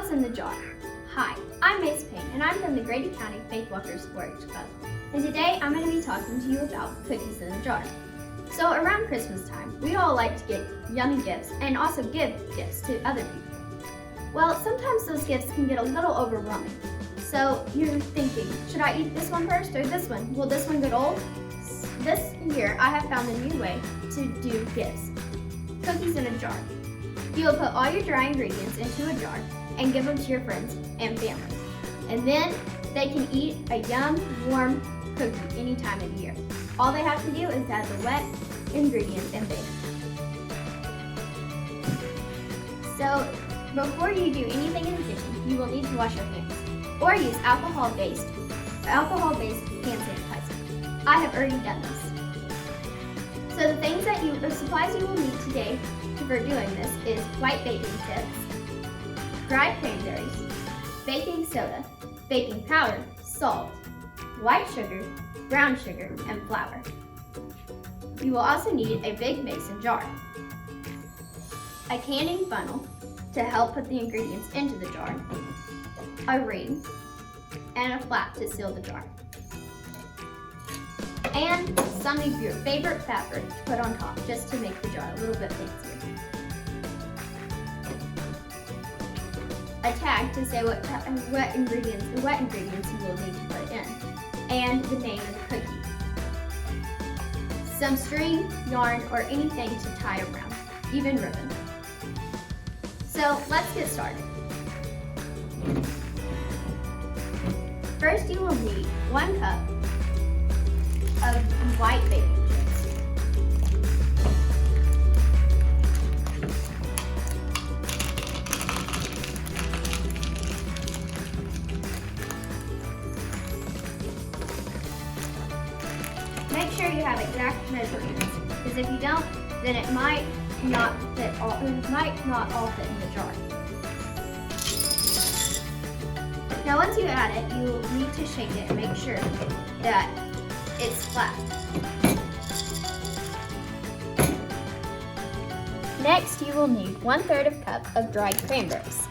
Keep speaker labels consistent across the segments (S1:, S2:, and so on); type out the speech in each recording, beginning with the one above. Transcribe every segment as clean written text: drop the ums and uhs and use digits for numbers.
S1: What's in the jar? Hi, I'm Mace Payne, and I'm from the Grady County Faith Walkers 4-H Club. And today I'm going to be talking to you about cookies in a jar. So around Christmas time, we all like to get yummy gifts and also give gifts to other people. Well, sometimes those gifts can get a little overwhelming. So you're thinking, should I eat this one first or this one? Will this one get old? This year, I have found a new way to do gifts. Cookies in a jar. You will put all your dry ingredients into a jar and give them to your friends and family. And then they can eat a yum, warm cookie any time of the year. All they have to do is add the wet ingredients and bake. So before you do anything in the kitchen, you will need to wash your hands or use alcohol-based hand sanitizer. I have already done this. So the supplies you will need today for doing this is white baking tips, dried cranberries, baking soda, baking powder, salt, white sugar, brown sugar, and flour. You will also need a big mason jar, a canning funnel to help put the ingredients into the jar, a ring, and a flap to seal the jar, and some of your favorite fabric to put on top just to make the jar a little bit fancier. A tag to say what wet ingredients you will need to put in, and the name of the cookie. Some string, yarn, or anything to tie around, even ribbon. So let's get started. First, you will need 1 cup of white baking chips. Make sure you have exact measurements, because if you don't, then it might not all fit in the jar. Now once you add it, you will need to shake it and make sure that it's flat. Next, you will need 1/3 cup of dried cranberries.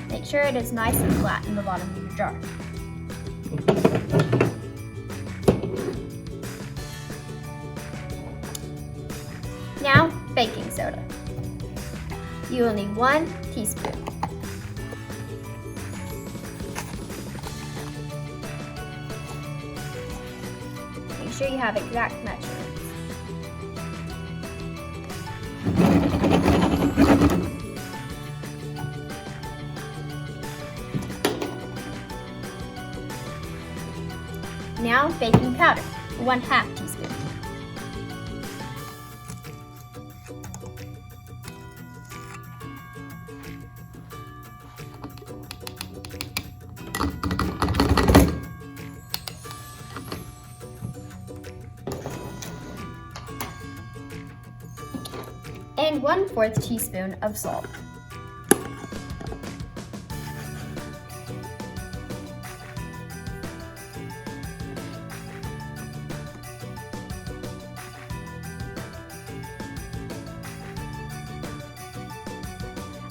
S1: Make sure it is nice and flat in the bottom of your jar. Now, baking soda. You will need 1 teaspoon. Make sure you have exact measurements. Now, baking powder, 1/2 teaspoon. And 1/4 teaspoon of salt.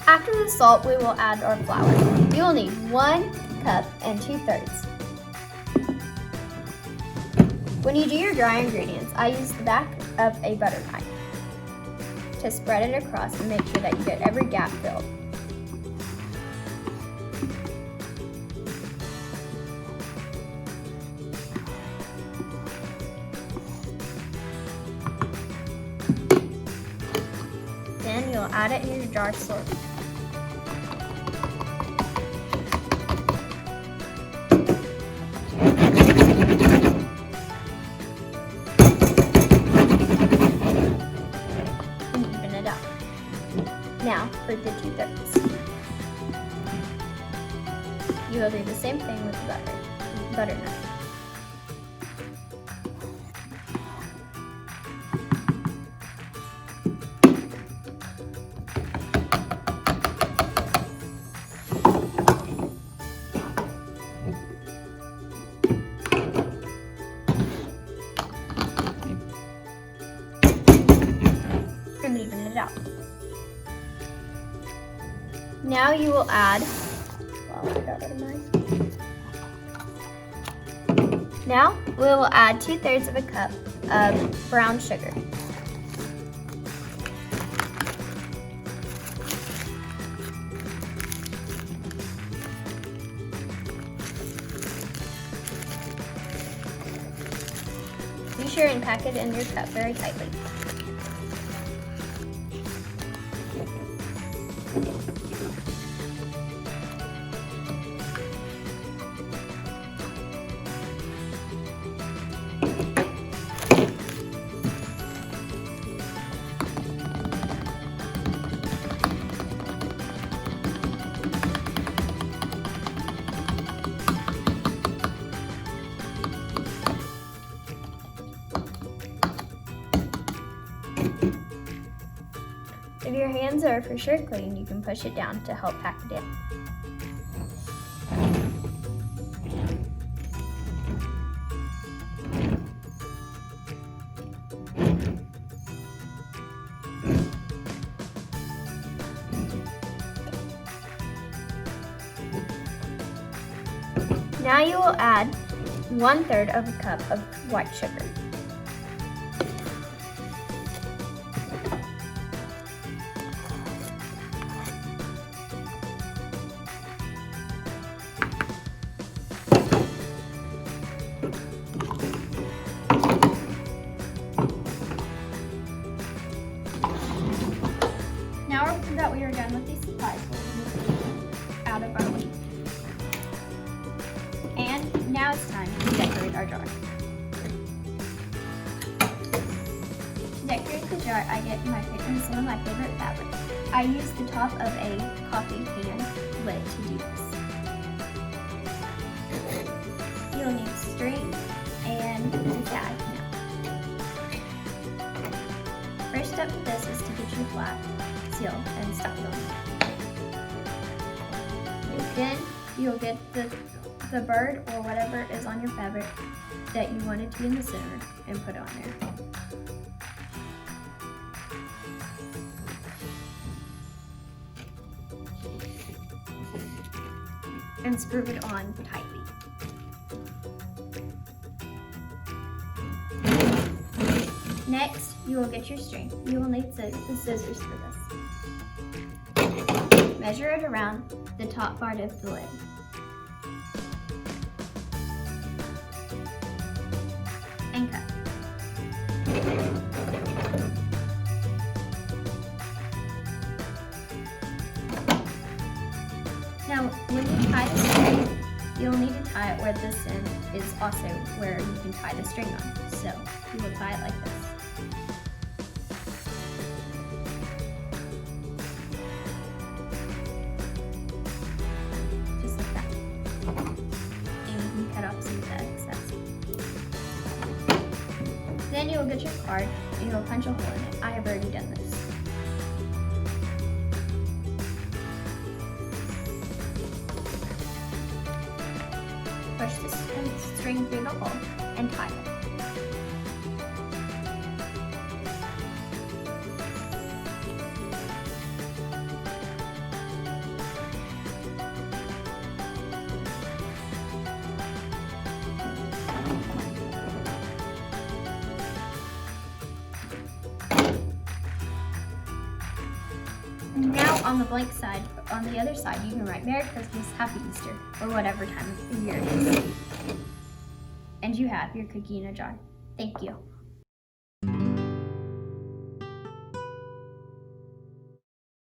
S1: After the salt, we will add our flour. You will need 1 cup and 2/3. When you do your dry ingredients, I use the back of a butter knife to spread it across and make sure that you get every gap filled. Then you'll add it in your jar slowly. for the 2/3. You will do the same thing with the butternut. And even it out. Now you will add, Now we will add 2/3 of a cup of brown sugar. Be sure and pack it in your cup very tightly. If your hands are for sure clean, you can push it down to help pack it in. Now you will add 1/3 of a cup of white sugar. Now that we are done with these supplies, we'll move out of our week. And now it's time to decorate our jar. To decorate the jar, I get some of my favorite fabric. I use the top of a coffee can lid to do this. You'll need string and a tag now. First step to this is to get your flat seal and stuff it on. Then you'll get the bird or whatever is on your fabric that you wanted to be in the center and put it on there. And screw it on tightly. Next, you will get your string. You will need the scissors for this. Measure it around the top part of the lid. And cut. Now, when you tie the string, you'll need to tie it where this end is also where you can tie the string on. So, you will tie it like this. Just like that. And you can cut off some of the excess. Then you will get your card and you will punch a hole in it. I have already done this. Push the string through the hole and tie it. Now on the blank side, on the other side, you can write Merry Christmas, Happy Easter, or whatever time of year it is. And you have your cookie in a jar. Thank you.